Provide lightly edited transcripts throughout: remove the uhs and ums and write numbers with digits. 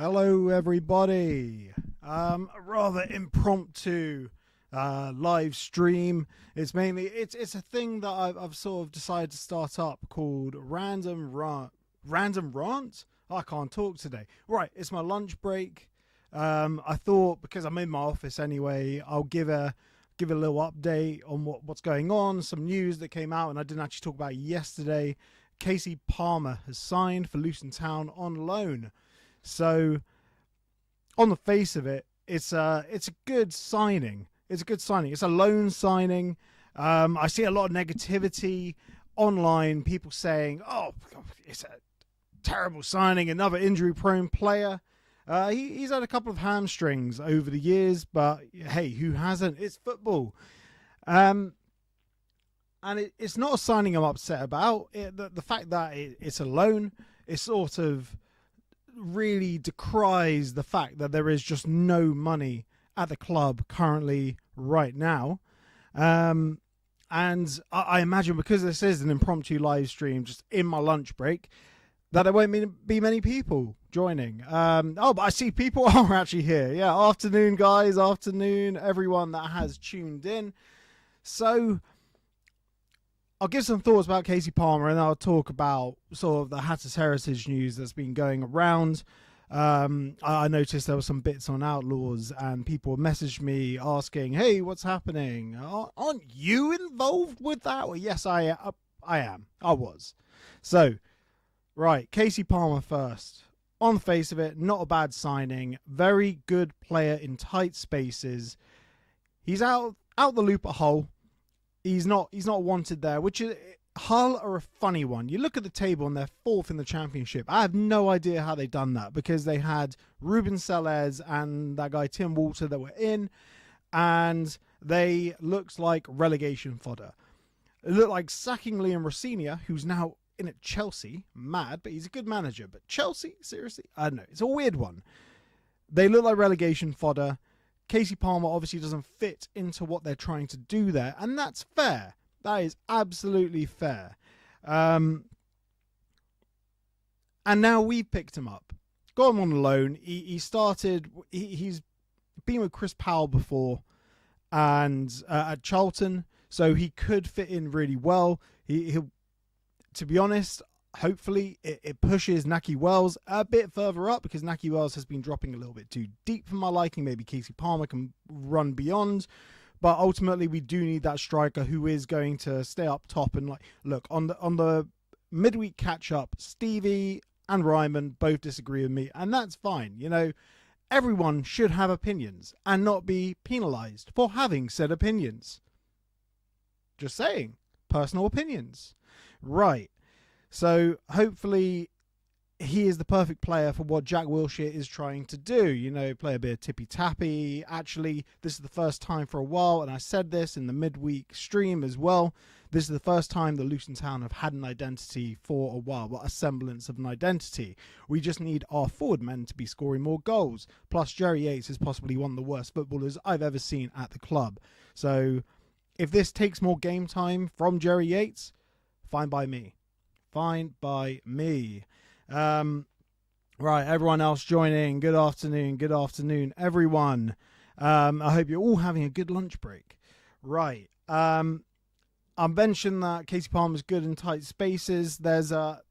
Hello, everybody. A rather impromptu live stream. It's a thing that I've sort of decided to start up called Random Rant. Random Rant? I can't talk today. Right, it's my lunch break. I thought because I'm in my office anyway, I'll give a little update on what's going on, some news that came out, and I didn't actually talk about it yesterday. Kasey Palmer has signed for Luton Town on loan. So, on the face of it, it's a good signing. It's a good signing. It's a loan signing. I see a lot of negativity online. People saying, "Oh, it's a terrible signing. Another injury-prone player." He's had a couple of hamstrings over the years, but hey, who hasn't? It's football. And it's not a signing I'm upset about. The fact that it's a loan, it's sort of really decries the fact that there is just no money at the club currently right now. And I imagine because this is an impromptu live stream just in my lunch break, that there won't be many people joining. But I see people are actually here. Yeah, afternoon, guys. Afternoon, everyone that has tuned in. So I'll give some thoughts about Kasey Palmer, and I'll talk about sort of the Hatters Heritage news that's been going around. I noticed there were some bits on Outlaws, and people messaged me asking, "Hey, what's happening? Aren't you involved with that?" Well, yes, I am. I was. So, right, Kasey Palmer first. On the face of it, not a bad signing. Very good player in tight spaces. He's out the loop at Hull. He's not wanted there, which is Hull are a funny one. You look at the table and they're fourth in the championship. I have no idea how they've done that because they had Ruben Sellers and that guy Tim Walter that were in, and they looked like relegation fodder. It looked like sacking Liam Rossignol, who's now in at Chelsea. Mad, but he's a good manager. But Chelsea, seriously? I don't know. It's a weird one. They look like relegation fodder. Kasey Palmer obviously doesn't fit into what they're trying to do there, and that's fair. That is absolutely fair. And now we've picked him up. Got him on loan. He's been with Chris Powell before and at Charlton, so he could fit in really well. He'll, to be honest, hopefully it pushes Nahki Wells a bit further up because Nahki Wells has been dropping a little bit too deep for my liking. Maybe Kasey Palmer can run beyond, but ultimately we do need that striker who is going to stay up top. And look, on the midweek catch up, Stevie and Ryman both disagree with me, and that's fine. You know, everyone should have opinions and not be penalized for having said opinions. Just saying, personal opinions, right? So hopefully he is the perfect player for what Jack Wilshere is trying to do. You know, play a bit of tippy-tappy. Actually, this is the first time for a while, and I said this in the midweek stream as well. This is the first time the Luton Town have had an identity for a while, but a semblance of an identity. We just need our forward men to be scoring more goals. Plus, Jerry Yates is possibly one of the worst footballers I've ever seen at the club. So if this takes more game time from Jerry Yates, fine by me. Fine by me. Right, everyone else joining. Good afternoon, everyone. I hope you're all having a good lunch break. Right. I mentioned that Kasey Palmer's good in tight spaces. There's a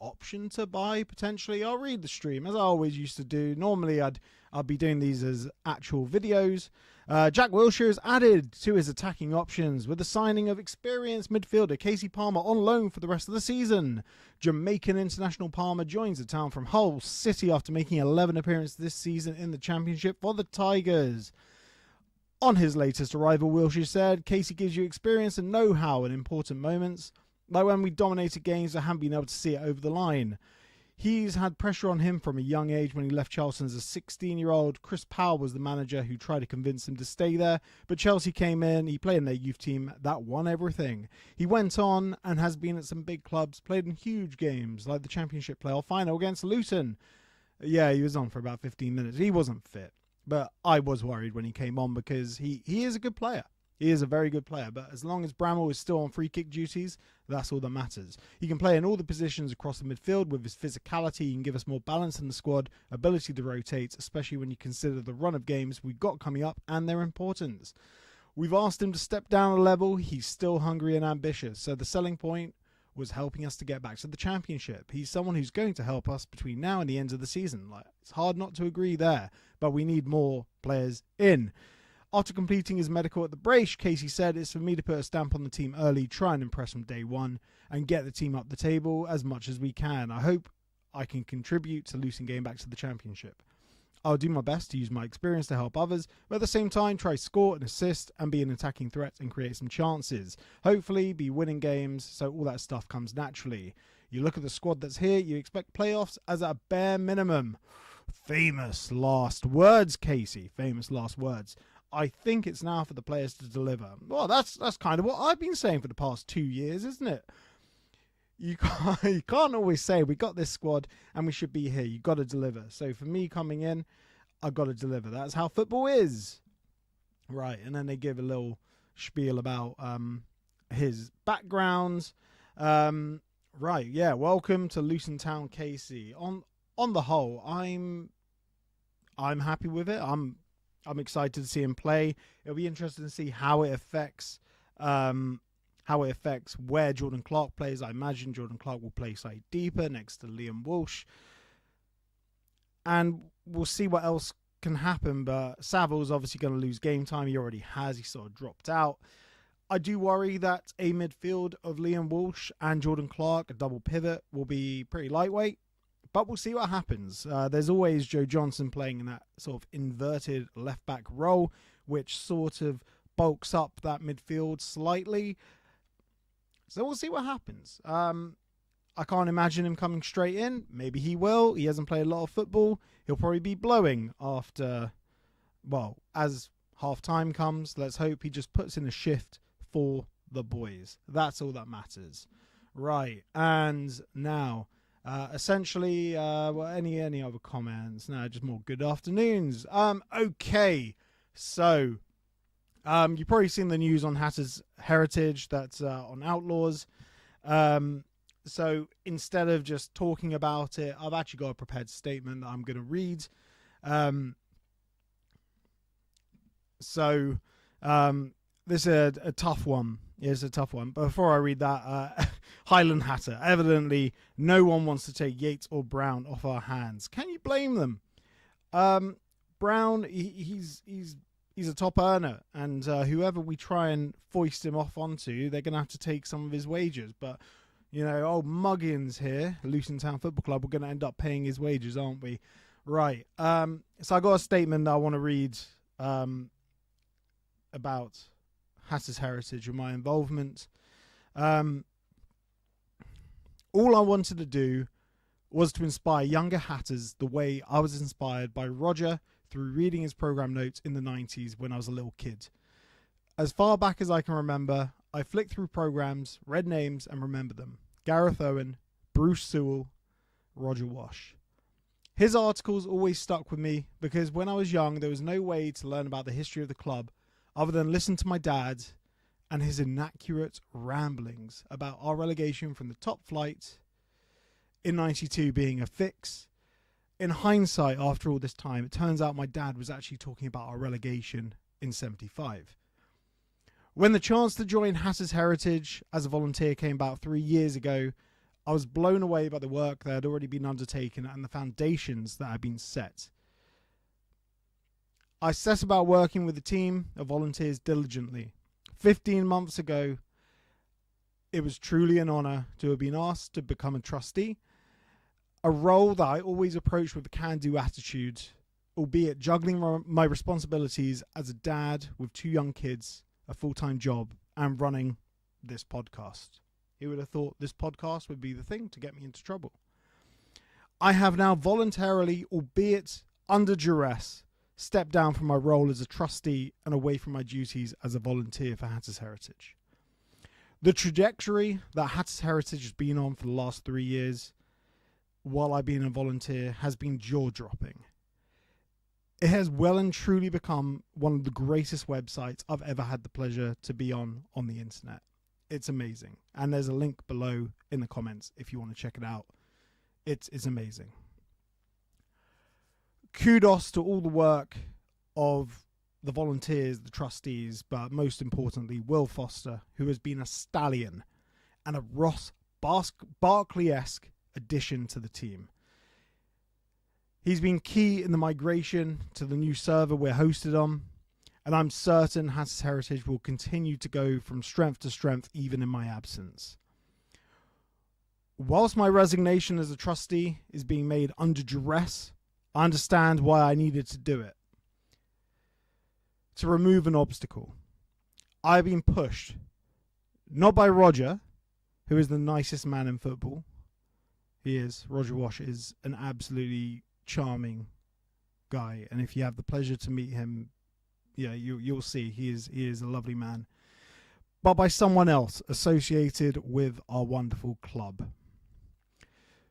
option to buy potentially. I'll read the stream as I always used to do. Normally I'd be doing these as actual videos. Jack Wilshere is added to his attacking options with the signing of experienced midfielder Kasey Palmer on loan for the rest of the season. Jamaican international Palmer joins the town from Hull City after making 11 appearances this season in the Championship for the Tigers. On his latest arrival, Wilshere said, "Kasey gives you experience and know-how in important moments, like when we dominated games I haven't been able to see it over the line. He's had pressure on him from a young age when he left Charlton as a 16-year-old. Chris Powell was the manager who tried to convince him to stay there, but Chelsea came in, he played in their youth team, that won everything. He went on and has been at some big clubs, played in huge games like the Championship playoff final against Luton." Yeah, he was on for about 15 minutes. He wasn't fit, but I was worried when he came on because he is a good player. He is a very good player, but as long as Bramall is still on free kick duties, that's all that matters. He can play in all the positions across the midfield with his physicality. He can give us more balance in the squad, ability to rotate, especially when you consider the run of games we've got coming up and their importance. We've asked him to step down a level. He's still hungry and ambitious, so the selling point was helping us to get back to the championship. He's someone who's going to help us between now and the end of the season. It's hard not to agree there, but we need more players in. After completing his medical at the Brace, Kasey said, "It's for me to put a stamp on the team early, try and impress from day one, and get the team up the table as much as we can. I hope I can contribute to Luton getting back to the championship. I'll do my best to use my experience to help others, but at the same time try score and assist and be an attacking threat and create some chances. Hopefully be winning games, so all that stuff comes naturally. You look at the squad that's here, you expect playoffs as a bare minimum." Famous last words, Kasey. Famous last words. I think it's now for the players to deliver. Well, that's kind of what I've been saying for the past 2 years, isn't it? You can't always say we got this squad and we should be here. You got to deliver. So for me coming in, I got to deliver. That's how football is, right? And then they give a little spiel about his background. Right, yeah. Welcome to Luton Town, Kasey. On the whole, I'm happy with it. I'm excited to see him play. It'll be interesting to see how it affects where Jordan Clark plays. I imagine Jordan Clark will play slightly deeper next to Liam Walsh. And we'll see what else can happen. But Saville's obviously going to lose game time. He already has. He sort of dropped out. I do worry that a midfield of Liam Walsh and Jordan Clark, a double pivot, will be pretty lightweight. But we'll see what happens. There's always Joe Johnson playing in that sort of inverted left-back role, which sort of bulks up that midfield slightly. So we'll see what happens. I can't imagine him coming straight in. Maybe he will. He hasn't played a lot of football. He'll probably be blowing after, well, as half-time comes. Let's hope he just puts in a shift for the boys. That's all that matters. Right, and now... essentially, any other comments? No, just more good afternoons. Okay, so you've probably seen the news on Hatter's Heritage that's on Outlaws. So instead of just talking about it, I've actually got a prepared statement that I'm going to read. This is a tough one. It's a tough one. But before I read that, Highland Hatter. Evidently, no one wants to take Yates or Brown off our hands. Can you blame them? Brown, he's a top earner, and whoever we try and foist him off onto, they're going to have to take some of his wages. But, old Muggins here, Luton Town Football Club, we're going to end up paying his wages, aren't we? Right. So I got a statement that I want to read about Hatter's Heritage and my involvement. All I wanted to do was to inspire younger Hatters the way I was inspired by Roger through reading his program notes in the 90s when I was a little kid. As far back as I can remember, I flicked through programs, read names and remembered them. Gareth Owen, Bruce Sewell, Roger Wash. His articles always stuck with me because when I was young there was no way to learn about the history of the club other than listen to my dad and his inaccurate ramblings about our relegation from the top flight in 92 being a fix. In hindsight, after all this time, it turns out my dad was actually talking about our relegation in 75. When the chance to join Hatter's Heritage as a volunteer came about 3 years ago, I was blown away by the work that had already been undertaken and the foundations that had been set. I set about working with a team of volunteers diligently. 15 months ago, it was truly an honour to have been asked to become a trustee, a role that I always approached with a can-do attitude, albeit juggling my responsibilities as a dad with 2 young kids, a full-time job, and running this podcast. Who would have thought this podcast would be the thing to get me into trouble? I have now voluntarily, albeit under duress, stepped down from my role as a trustee and away from my duties as a volunteer for Hatter's Heritage. The trajectory that Hatter's Heritage has been on for the last 3 years while I've been a volunteer has been jaw-dropping. It has well and truly become one of the greatest websites I've ever had the pleasure to be on the internet. It's amazing. And there's a link below in the comments if you want to check it out. It's amazing. Kudos to all the work of the volunteers, the trustees, but most importantly, Will Foster, who has been a stallion and a Ross Barkley-esque addition to the team. He's been key in the migration to the new server we're hosted on, and I'm certain Hatters Heritage will continue to go from strength to strength even in my absence. Whilst my resignation as a trustee is being made under duress, I understand why I needed to do it. To remove an obstacle. I've been pushed, not by Roger, who is the nicest man in football. He is. Roger Wash is an absolutely charming guy, and if you have the pleasure to meet him, you'll see he is a lovely man. But by someone else associated with our wonderful club,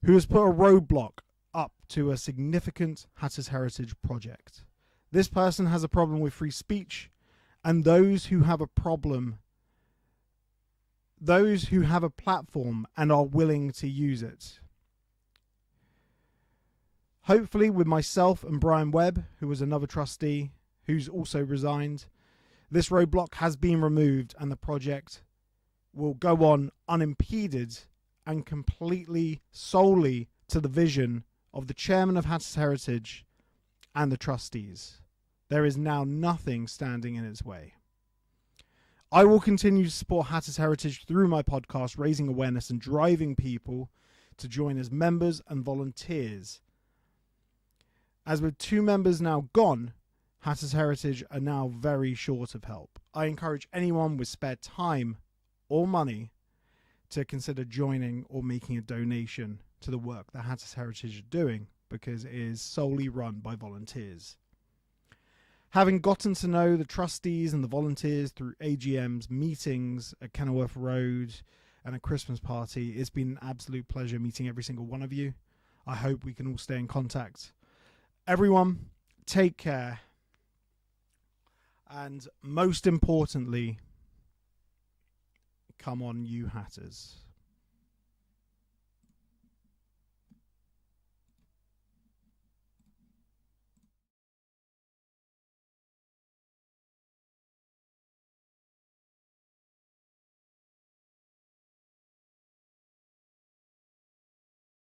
who has put a roadblock up to a significant Hatters Heritage project. This person has a problem with free speech, and those who have a platform and are willing to use it. Hopefully with myself and Brian Webb, who was another trustee who's also resigned, this roadblock has been removed and the project will go on unimpeded and completely solely to the vision of the chairman of Hatters Heritage and the trustees. There is now nothing standing in its way. I will continue to support Hatters Heritage through my podcast, raising awareness and driving people to join as members and volunteers. As with 2 members now gone, Hatters Heritage are now very short of help. I encourage anyone with spare time or money to consider joining or making a donation to the work that Hatters Heritage are doing, because it is solely run by volunteers. Having gotten to know the trustees and the volunteers through AGMs, meetings at Kenilworth Road and a Christmas party, it's been an absolute pleasure meeting every single one of you. I hope we can all stay in contact. Everyone, take care. And most importantly, come on, you Hatters.